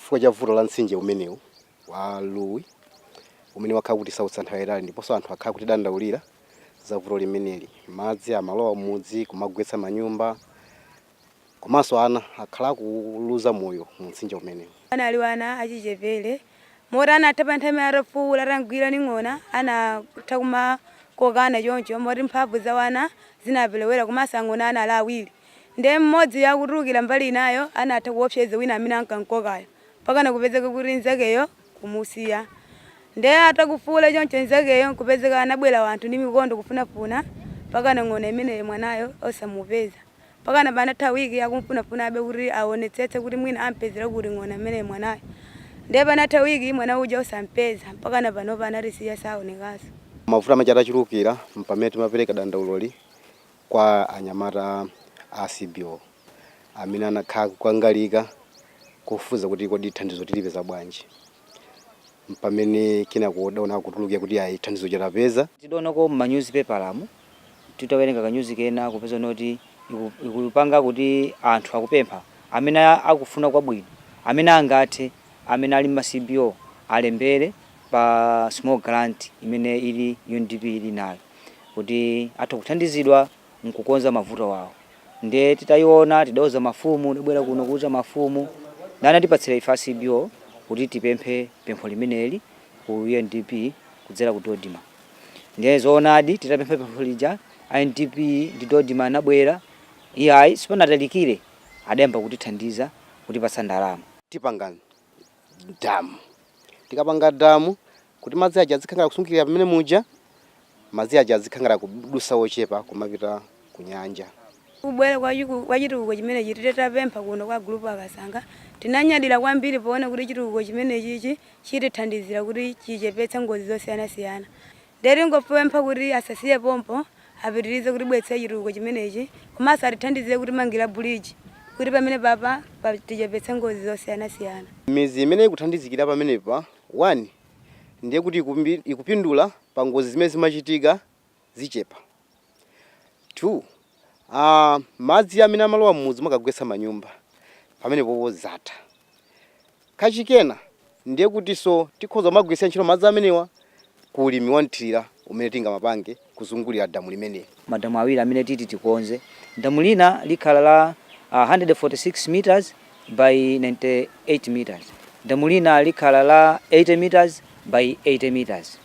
chifukwa cha vuto la mtsinje umenewu wa Luwi umene wakhala kuti sautsanthawirali ndiponso anthu akhala kuti dandaulira za vuto limeneli. Madzi amalowa mudzi kumagwetsa manyumba komanso ana akhala kuluza moyo mu mtsinje umenewu. Anali wana achichepere mora anatapa nthame arafuula rangwira ning'ona anatakuma kokana choncho mori mphamvu za wana zinapelewera kumasang'ona ana ala awiri nde mmodzi yakutukira mbali nayo anatha kuopseza wina amene ankankokayo pakana kupezeka kuti nzakeyo kumusiya nde atakufuula choncho nzakeyo kupezeka anabwera wanthu ndi mikondo kufunafuna pakana ng'ona imene mwanayo osamupeza pakana panatha wiki yakumfunafuna abe kuti aonetsetse kuti mwina ampezera kuti ng'ona imene mwanayo nde panatha wiki mwana uja osampeza pakana pano panatisiya saonekaso. Mavuto amachata achulukira mpamene timapereka dandauloli kwa anyamata a CBO amene anakhala kukangalika kufuza kuti kodi thandizo tilipeza bwanji mpamene kina kudaona kutulukira kuti ayi thandizo chatapeza. Tidonako mu newspaper lamu titawerenga ka news kena kupeza noti ikupanga kuti anthu akupempha amene akufuna kwabwino amene angathe amene ali ma CBO alembere pa small grant imene ili UNDP ili nayo kuti atha kuthandizidwa mkukonza mavuto wawo. Nde titayiona tidauza mafumu ndibwera kuno kuuza mafumu nana tipatsira ifa CBO kuti tipemphe pempho limeneli ku UNDP kudzera ku Dodima. Nde zoonadi titapempha pempho lija UNDP ndi Dodima anabwera iyayi sipanatalikire ademba kuti thandiza kuti patsa ndalama. Tipanga damu tikapanga damu kuti madzi aja azikhala kusungikira pamene muja madzi aja azikhala kudusa ochepa kumapita ku nyanja. Kubwera kwa chitukuko chimene chititapempha kuno kwa group Kasankha tinanyadira kwambiri poona kuti chitukuko chimene chichi chitithandizira kuti chichepetse ngozi zosiyana-siyana. Nderi ngopempha kuti asasiye pompo apitirize kuti bwetse chitukuko chimenechi komanso atithandize kuti mangira bridge kuti pamene papa tichepetse ngozi zosiyana-siyana. Mizi imene ikuthandizikira pamenepa 1 ndiye kuti ikupindula pa ngozi zimene zimachitika zichepa. 2 madzi amene amalowa mudzi makagwetsa manyumba pamene popo zatha. Kachikena ndiye kuti so tikhoza magwetsa ntchito madzi amenewa kulimi wanthira umene tingamapange kuzungulira damu limeneli. Madamu awiri amene titi tikonze damu lina likhala la 146 meters by 98 meters. Damu lina likhala la 80 meters by 80 meters.